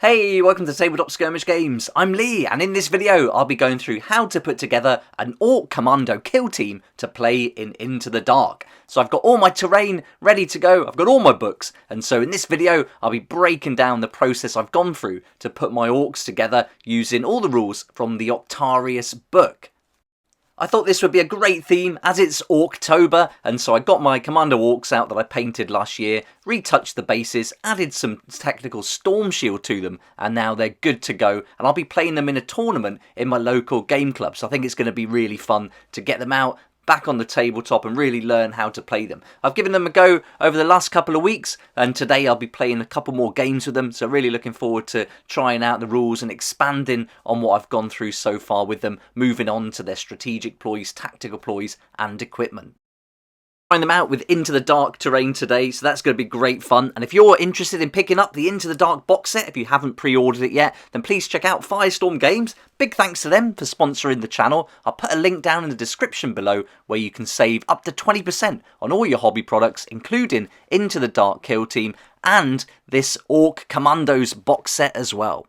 Hey, welcome to Tabletop Skirmish Games. I'm Lee, and in this video I'll be going through how to put together an Ork Kommando kill team to play in Into the Dark. So I've got all my terrain ready to go, I've got all my books, and so in this video I'll be breaking down the process I've gone through to put my orcs together using all the rules from the Orktober book. I thought this would be a great theme as it's Orktober, and so I got my Commando Orks out that I painted last year, retouched the bases, added some technical storm shield to them, and now they're good to go, and I'll be playing them in a tournament in my local game club, so I think it's going to be really fun to get them out back on the tabletop and really learn how to play them. I've given them a go over the last couple of weeks, and today I'll be playing a couple more games with them, so really looking forward to trying out the rules and expanding on what I've gone through so far with them, moving on to their strategic ploys, tactical ploys and equipment. Trying them out with Into the Dark terrain today, so that's going to be great fun. And if you're interested in picking up the Into the Dark box set, if you haven't pre-ordered it yet, then please check out Firestorm Games. Big thanks to them for sponsoring the channel. I'll put a link down in the description below where you can save up to 20% on all your hobby products, including Into the Dark Kill Team and this Ork Kommando's box set as well.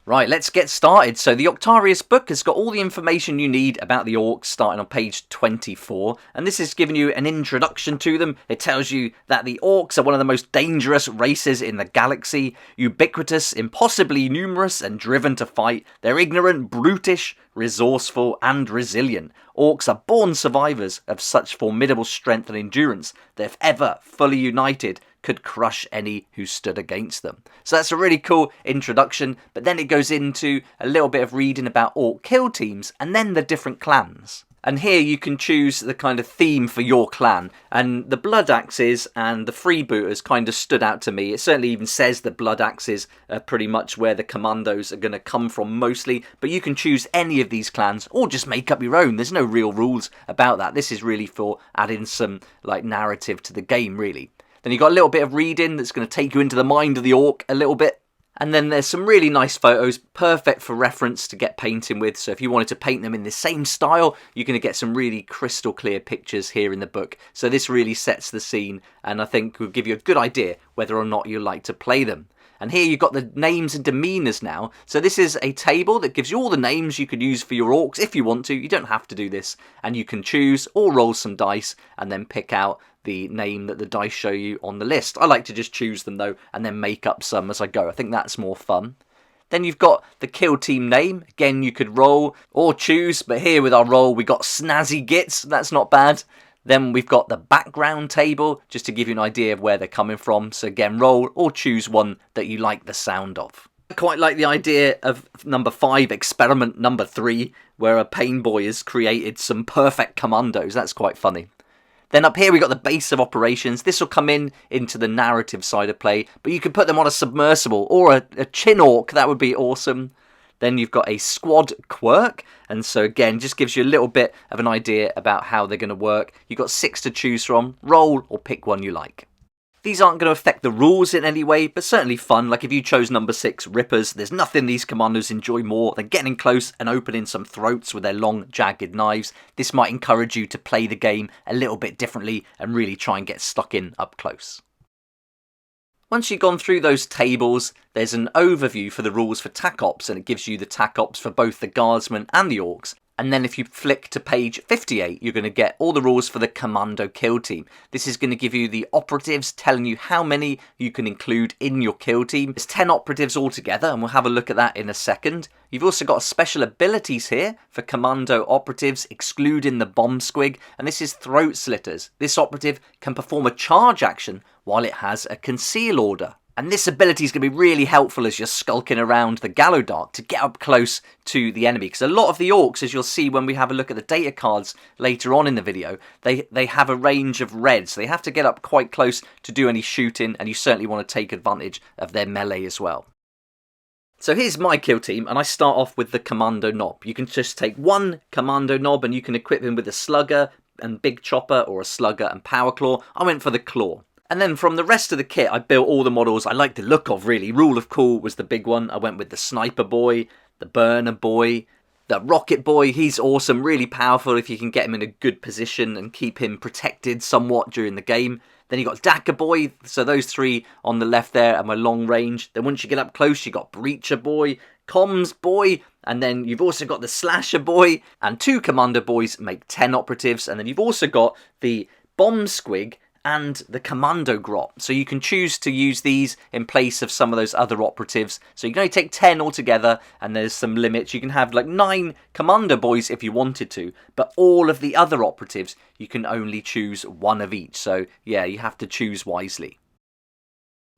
Right, let's get started. So the Orktober book has got all the information you need about the orcs starting on page 24, and this is giving you an introduction to them. It tells you that the orcs are one of the most dangerous races in the galaxy, ubiquitous, impossibly numerous and driven to fight. They're ignorant, brutish, resourceful and resilient. Orcs are born survivors of such formidable strength and endurance that if ever fully united, could crush any who stood against them. So that's a really cool introduction, but then it goes into a little bit of reading about orc kill teams and then the different clans. And here you can choose the kind of theme for your clan, and the Blood Axes and the Freebooters kind of stood out to me. It certainly even says the Blood Axes are pretty much where the Commandos are going to come from mostly, but you can choose any of these clans or just make up your own. There's no real rules about that. This is really for adding some like narrative to the game, really. Then you've got a little bit of reading that's going to take you into the mind of the orc a little bit. And then there's some really nice photos, perfect for reference to get painting with. So if you wanted to paint them in the same style, you're going to get some really crystal clear pictures here in the book. So this really sets the scene and I think will give you a good idea whether or not you like to play them. And here you've got the names and demeanors now. So this is a table that gives you all the names you could use for your orcs if you want to. You don't have to do this. And you can choose or roll some dice and then pick out the name that the dice show you on the list. I like to just choose them though and then make up some as I go. I think that's more fun. Then you've got the kill team name. Again, you could roll or choose, but here with our roll we got Snazzy Gits. That's not bad. Then we've got the background table, just to give you an idea of where they're coming from. So again, roll or choose one that you like the sound of. I quite like the idea of number 5, experiment number 3, where a pain boy has created some perfect commandos. That's quite funny. Then up here we've got the base of operations. This will come into the narrative side of play, but you could put them on a submersible or a chin orc. That would be awesome. Then you've got a squad quirk, and so again, just gives you a little bit of an idea about how they're going to work. You've got 6 to choose from. Roll or pick one you like. These aren't going to affect the rules in any way, but certainly fun. Like if you chose number 6, Rippers, there's nothing these commandos enjoy more than getting close and opening some throats with their long, jagged knives. This might encourage you to play the game a little bit differently and really try and get stuck in up close. Once you've gone through those tables, there's an overview for the rules for TAC Ops, and it gives you the TAC Ops for both the Guardsmen and the Orcs. And then if you flick to page 58, you're going to get all the rules for the Commando kill team. This is going to give you the operatives, telling you how many you can include in your kill team. There's 10 operatives altogether, and we'll have a look at that in a second. You've also got special abilities here for Commando operatives, excluding the bomb squig, and this is throat slitters. This operative can perform a charge action while it has a conceal order. And this ability is going to be really helpful as you're skulking around the Gallowdark to get up close to the enemy. Because a lot of the orcs, as you'll see when we have a look at the data cards later on in the video, they have a range of reds. They have to get up quite close to do any shooting, and you certainly want to take advantage of their melee as well. So here's my kill team, and I start off with the Commando knob. You can just take one Commando knob and you can equip him with a slugger and big chopper, or a slugger and power claw. I went for the claw. And then from the rest of the kit, I built all the models I like the look of, really. Rule of Cool was the big one. I went with the Sniper Boy, the Burner Boy, the Rocket Boy. He's awesome, really powerful if you can get him in a good position and keep him protected somewhat during the game. Then you got Daka Boy, so those three on the left there are my long range. Then once you get up close, you got Breacher Boy, Comms Boy, and then you've also got the Slasher Boy, and 2 Commander Boys make 10 operatives, and then you've also got the Bomb Squig and the Commando Grot. So you can choose to use these in place of some of those other operatives. So you can only take 10 altogether, and there's some limits. You can have like 9 Commander Boys if you wanted to, but all of the other operatives, you can only choose 1 of each. So yeah, you have to choose wisely.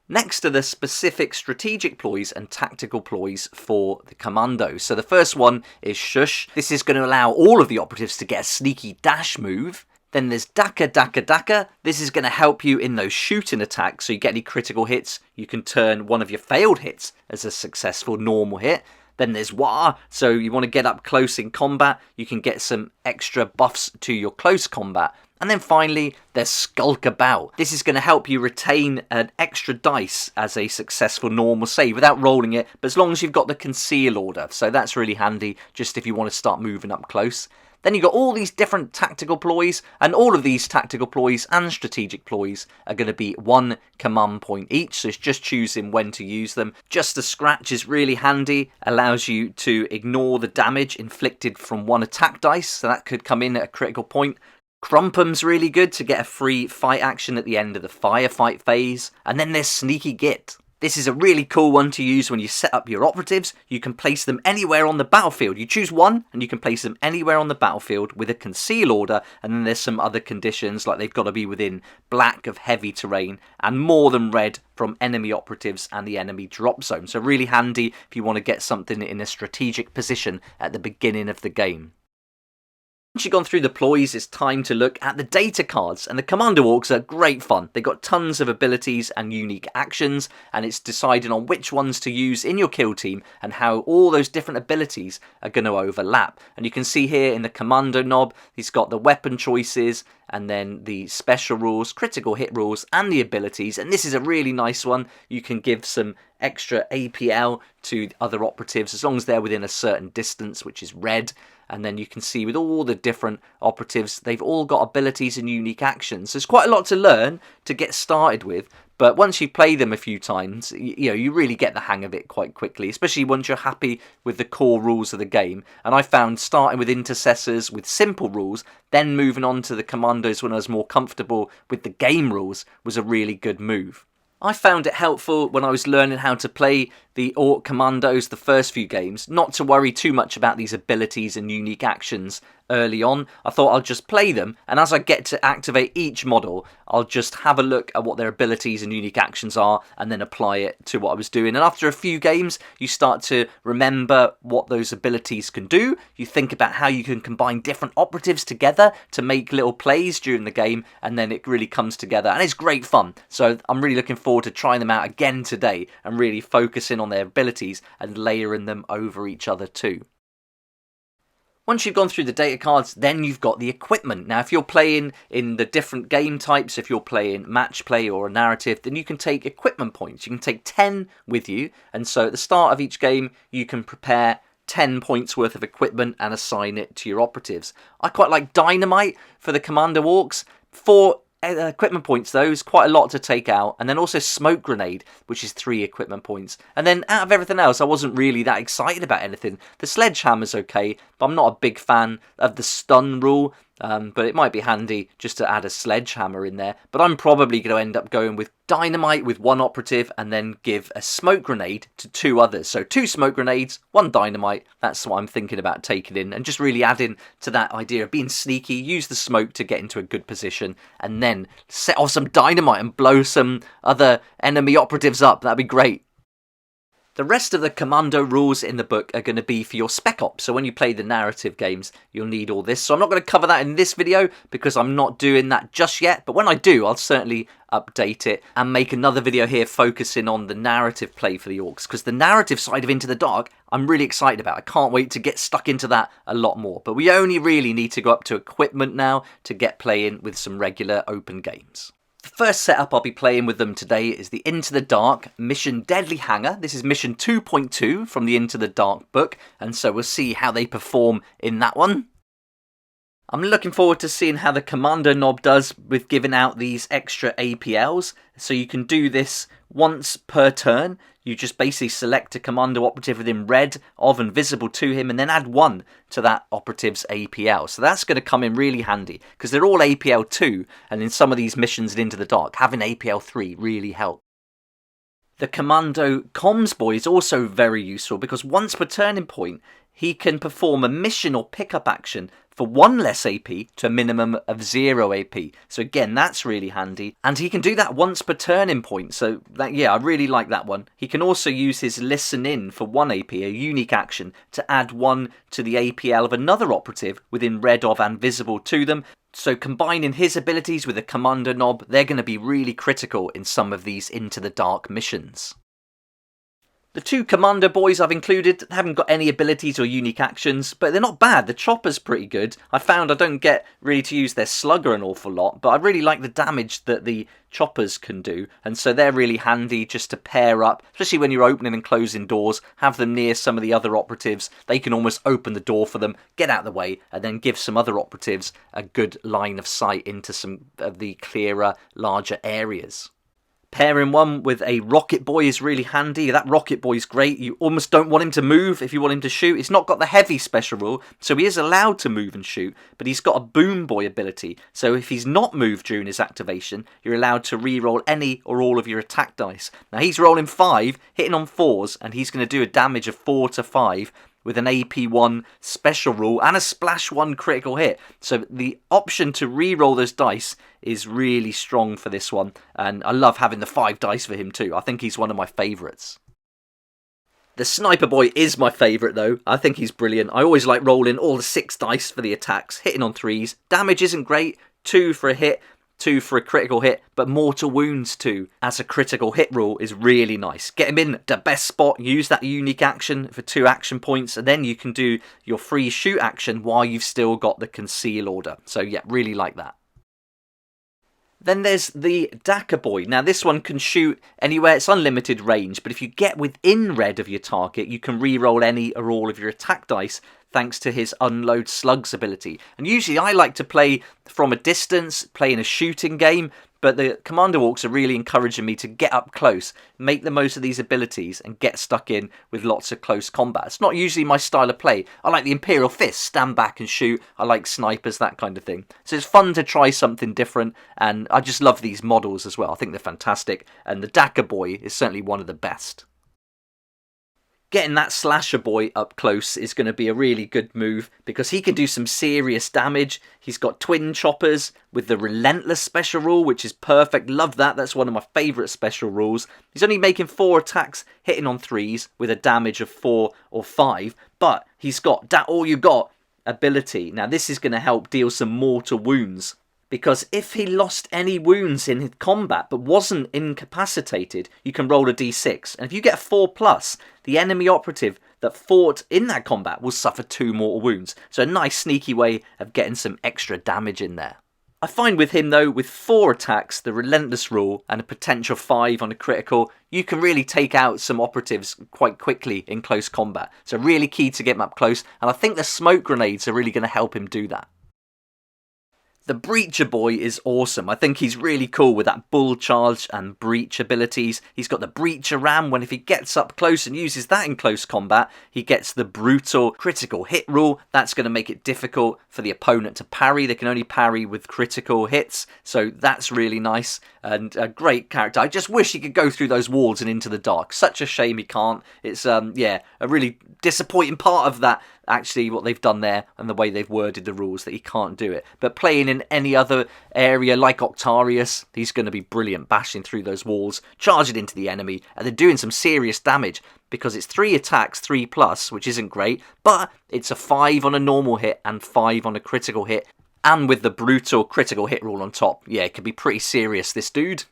Next are the specific strategic ploys and tactical ploys for the Commando. So the first one is Shush. This is going to allow all of the operatives to get a sneaky dash move. Then there's Daka Daka Daka. This is going to help you in those shooting attacks, so you get any critical hits, you can turn one of your failed hits as a successful normal hit. Then there's Wah, so you want to get up close in combat, you can get some extra buffs to your close combat. And then finally, there's Skulk About. This is going to help you retain an extra dice as a successful normal save without rolling it, but as long as you've got the conceal order. So that's really handy, just if you want to start moving up close. Then you've got all these different tactical ploys, and all of these tactical ploys and strategic ploys are going to be 1 command point each, so it's just choosing when to use them. Just a Scratch is really handy, allows you to ignore the damage inflicted from 1 attack dice, so that could come in at a critical point. Crumpum's really good to get a free fight action at the end of the firefight phase. And then there's Sneaky Git. This is a really cool one to use when you set up your operatives. You can place them anywhere on the battlefield. You choose 1 and you can place them anywhere on the battlefield with a conceal order, and then there's some other conditions like they've got to be within black of heavy terrain and more than red from enemy operatives and the enemy drop zone. So really handy if you want to get something in a strategic position at the beginning of the game. Once you've gone through the ploys, it's time to look at the data cards, and the Commando Orks are great fun. They've got tons of abilities and unique actions, and it's deciding on which ones to use in your kill team and how all those different abilities are going to overlap. And you can see here in the Commando knob, he's got the weapon choices, and then the special rules, critical hit rules, and the abilities. And this is a really nice one. You can give some extra APL to other operatives as long as they're within a certain distance, which is red. And then you can see with all the different operatives, they've all got abilities and unique actions. So it's quite a lot to learn to get started with. But once you play them a few times, you really get the hang of it quite quickly, especially once you're happy with the core rules of the game. And I found starting with intercessors with simple rules, then moving on to the commandos when I was more comfortable with the game rules was a really good move. I found it helpful when I was learning how to play the Ork Commandos the first few games, not to worry too much about these abilities and unique actions early on. I thought I'll just play them, and as I get to activate each model, I'll just have a look at what their abilities and unique actions are and then apply it to what I was doing. And after a few games, you start to remember what those abilities can do. You think about how you can combine different operatives together to make little plays during the game, and then it really comes together, and it's great fun. So I'm really looking forward to trying them out again today and really focusing on their abilities and layering them over each other too. Once you've gone through the data cards, then you've got the equipment. Now, if you're playing in the different game types, if you're playing match play or a narrative, then you can take equipment points. You can take 10 with you, and so at the start of each game, you can prepare 10 points worth of equipment and assign it to your operatives. I quite like dynamite for the Commando Orks. 4 equipment points though is quite a lot to take out, and then also smoke grenade, which is 3 equipment points. And then out of everything else, I wasn't really that excited about anything. The sledgehammer's okay, but I'm not a big fan of the stun rule. But it might be handy just to add a sledgehammer in there. But I'm probably going to end up going with dynamite with 1 operative and then give a smoke grenade to 2 others. So 2 smoke grenades, 1 dynamite. That's what I'm thinking about taking in, and just really adding to that idea of being sneaky, use the smoke to get into a good position, and then set off some dynamite and blow some other enemy operatives up. That'd be great. The rest of the Commando rules in the book are going to be for your Spec Ops, so when you play the narrative games, you'll need all this. So I'm not going to cover that in this video because I'm not doing that just yet, but when I do, I'll certainly update it and make another video here focusing on the narrative play for the Orks, because the narrative side of Into the Dark, I'm really excited about. I can't wait to get stuck into that a lot more, but we only really need to go up to equipment now to get playing with some regular open games. The first setup I'll be playing with them today is the Into the Dark Mission Deadly Hangar. This is Mission 2.2 from the Into the Dark book, and so we'll see how they perform in that one. I'm looking forward to seeing how the Commando knob does with giving out these extra APLs. So you can do this once per turn. You just basically select a Commando operative within red of and visible to him, and then add 1 to that operative's APL. So that's going to come in really handy, because they're all APL 2, and in some of these missions in Into the Dark, having APL 3 really helps. The Commando Comms Boy is also very useful, because once per turning point, he can perform a mission or pickup action for 1 less AP to a minimum of 0 AP. So again, that's really handy. And he can do that once per turning point. So that, yeah, I really like that one. He can also use his Listen In for 1 AP, a unique action, to add 1 to the APL of another operative within red of and visible to them. So combining his abilities with the Commando knob, they're going to be really critical in some of these Into the Dark missions. The 2 Commando boys I've included haven't got any abilities or unique actions, but they're not bad. The chopper's pretty good. I found I don't get really to use their slugger an awful lot, but I really like the damage that the choppers can do, and so they're really handy just to pair up, especially when you're opening and closing doors. Have them near some of the other operatives. They can almost open the door for them, get out of the way, and then give some other operatives a good line of sight into some of the clearer, larger areas. Pairing one with a Rocket Boy is really handy. That Rocket Boy is great. You almost don't want him to move if you want him to shoot. It's not got the heavy special rule, so he is allowed to move and shoot, but he's got a Boom Boy ability. So if he's not moved during his activation, you're allowed to re-roll any or all of your attack dice. Now he's rolling 5, hitting on 4s, and he's going to do a damage of 4 to 5 with an AP1 special rule and a Splash 1 critical hit. So the option to re-roll those dice is really strong for this one, and I love having the 5 dice for him too. I think he's one of my favourites. The Sniper Boy is my favourite though. I think he's brilliant. I always like rolling all the 6 dice for the attacks, hitting on 3s. Damage isn't great, 2 for a hit, 2 for a critical hit, but mortal wounds 2 as a critical hit rule is really nice. Get him in the best spot, use that unique action for 2 action points, and then you can do your free shoot action while you've still got the conceal order. So yeah, really like that. Then there's the Daka Boy. Now this one can shoot anywhere, it's unlimited range, but if you get within red of your target, you can re-roll any or all of your attack dice thanks to his Unload Slugs ability. And usually I like to play from a distance, play in a shooting game, but the Commando Orks are really encouraging me to get up close, make the most of these abilities, and get stuck in with lots of close combat. It's not usually my style of play. I like the Imperial Fist, stand back and shoot. I like snipers, that kind of thing. So it's fun to try something different, and I just love these models as well. I think they're fantastic, and the Daka Boy is certainly one of the best. Getting that Slasher Boy up close is going to be a really good move because he can do some serious damage. He's got twin choppers with the Relentless special rule, which is perfect. Love that. That's one of my favourite special rules. He's only making 4 attacks, hitting on 3s with a damage of 4 or 5, but he's got that all you got ability. Now this is going to help deal some mortal wounds, because if he lost any wounds in his combat but wasn't incapacitated, you can roll a d6. And if you get a 4+, the enemy operative that fought in that combat will suffer 2 mortal wounds. So a nice sneaky way of getting some extra damage in there. I find with him though, with 4 attacks, the Relentless rule, and a potential 5 on a critical, you can really take out some operatives quite quickly in close combat. So really key to get him up close, and I think the smoke grenades are really going to help him do that. The Breacher Boy is awesome. I think he's really cool with that Bull Charge and Breach abilities. He's got the Breacher Ram when if he gets up close and uses that in close combat, he gets the brutal critical hit rule. That's going to make it difficult for the opponent to parry. They can only parry with critical hits, so that's really nice and a great character. I just wish he could go through those walls and into the dark. Such a shame he can't. It's yeah, a really disappointing part of that, actually, what they've done there and the way they've worded the rules, that he can't do it. But playing in any other area like Octarius, he's going to be brilliant, bashing through those walls, charging into the enemy, and then doing some serious damage because it's 3 attacks, 3+, which isn't great, but it's a 5 on a normal hit and 5 on a critical hit, and with the brutal critical hit rule on top. Yeah, it could be pretty serious, this dude.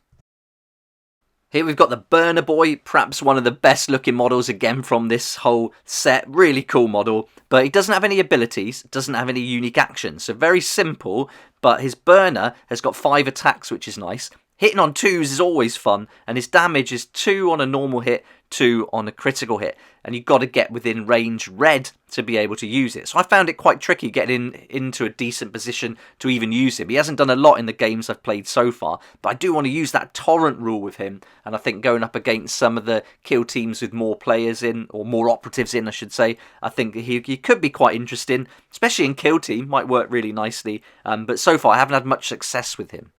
Here we've got the Burner Boy, perhaps one of the best looking models again from this whole set. Really cool model, but he doesn't have any abilities, doesn't have any unique actions. So very simple, but his burner has got 5 attacks, which is nice. Hitting on 2s is always fun, and his damage is 2 on a normal hit, 2 on a critical hit, and you've got to get within range red to be able to use it. So I found it quite tricky getting into a decent position to even use him. He hasn't done a lot in the games I've played so far, but I do want to use that torrent rule with him, and I think going up against some of the kill teams with more players in, or more operatives in I should say, I think he could be quite interesting, especially in kill team, might work really nicely, but so far I haven't had much success with him.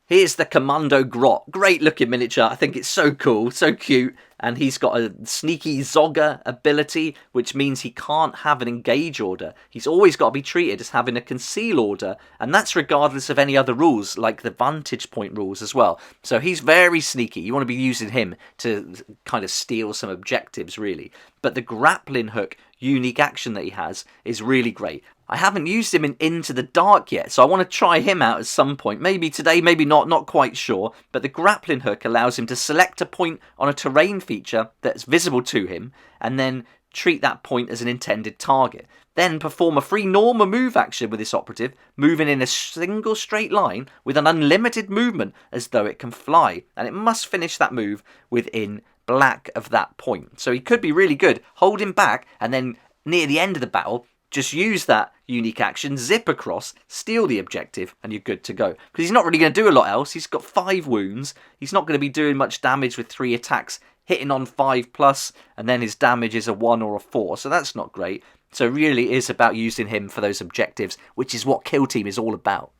Here's the Commando Grot. Great looking miniature. I think it's so cool, so cute. And he's got a sneaky Zogger ability, which means he can't have an engage order. He's always got to be treated as having a conceal order. And that's regardless of any other rules, like the vantage point rules as well. So he's very sneaky. You want to be using him to kind of steal some objectives, really. But the grappling hook unique action that he has is really great. I haven't used him in Into the Dark yet, so I want to try him out at some point. Maybe today, maybe not quite sure. But the grappling hook allows him to select a point on a terrain feature that's visible to him, and then treat that point as an intended target. Then perform a free normal move action with this operative, moving in a single straight line with an unlimited movement as though it can fly. And it must finish that move within black of that point. So he could be really good. Hold him back, and then near the end of the battle, just use that unique action, zip across, steal the objective, and you're good to go. Because he's not really going to do a lot else. He's got 5 wounds. He's not going to be doing much damage with 3 attacks, hitting on 5+, and then his damage is a 1 or a 4. So that's not great. So it really is about using him for those objectives, which is what Kill Team is all about.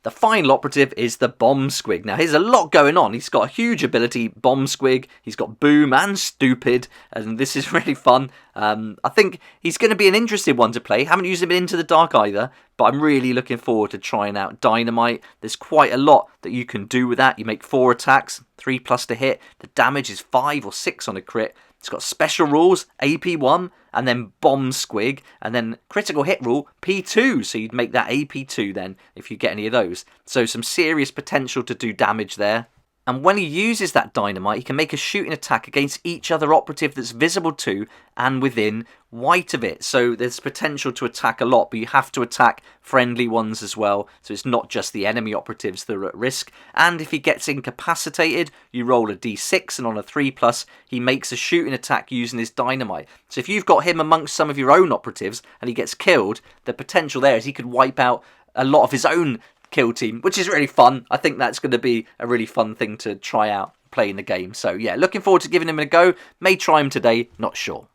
The final operative is the Bomb Squig. Now, here's a lot going on. He's got a huge ability, Bomb Squig. He's got Boom and Stupid, and this is really fun. I think he's going to be an interesting one to play. Haven't used him in Into the Dark either, but I'm really looking forward to trying out Dynamite. There's quite a lot that you can do with that. You make 4 attacks, 3+ to hit. The damage is 5 or 6 on a crit. It's got special rules, AP1, and then Bomb Squig, and then critical hit rule, P2. So you'd make that AP2 then, if you get any of those. So some serious potential to do damage there. And when he uses that dynamite, he can make a shooting attack against each other operative that's visible to and within white of it. So there's potential to attack a lot, but you have to attack friendly ones as well. So it's not just the enemy operatives that are at risk. And if he gets incapacitated, you roll a d6, and on a 3+, he makes a shooting attack using his dynamite. So if you've got him amongst some of your own operatives and he gets killed, the potential there is he could wipe out a lot of his own kill team, which is really fun. I think that's going to be a really fun thing to try out playing the game. So yeah, looking forward to giving him a go. May try him today, not sure.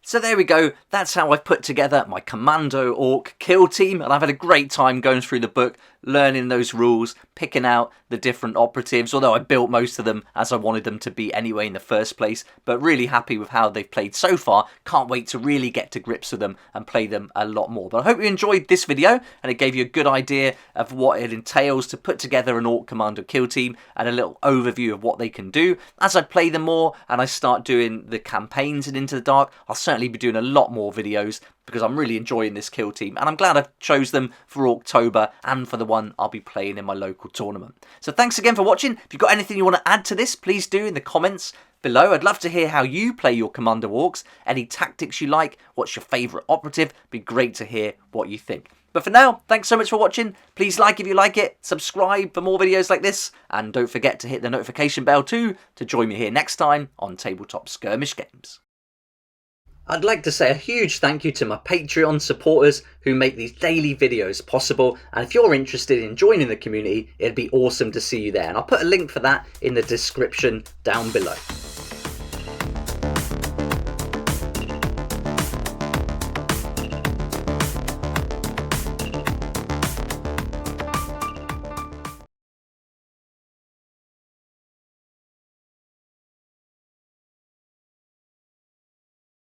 So there we go, that's how I've put together my Commando Ork kill team, and I've had a great time going through the book, learning those rules, picking out the different operatives, although I built most of them as I wanted them to be anyway in the first place, but really happy with how they've played so far. Can't wait to really get to grips with them and play them a lot more. But I hope you enjoyed this video and it gave you a good idea of what it entails to put together an Ork Commando kill team and a little overview of what they can do. As I play them more and I start doing the campaigns in Into the Dark, I'll certainly be doing a lot more videos because I'm really enjoying this kill team, and I'm glad I chose them for Orktober and for the one I'll be playing in my local tournament. So thanks again for watching. If you've got anything you want to add to this, please do in the comments below. I'd love to hear how you play your Commando Orks, any tactics you like, what's your favourite operative. Be great to hear what you think. But for now, thanks so much for watching. Please like if you like it, subscribe for more videos like this, and don't forget to hit the notification bell too to join me here next time on Tabletop Skirmish Games. I'd like to say a huge thank you to my Patreon supporters who make these daily videos possible, and if you're interested in joining the community, it'd be awesome to see you there, and I'll put a link for that in the description down below.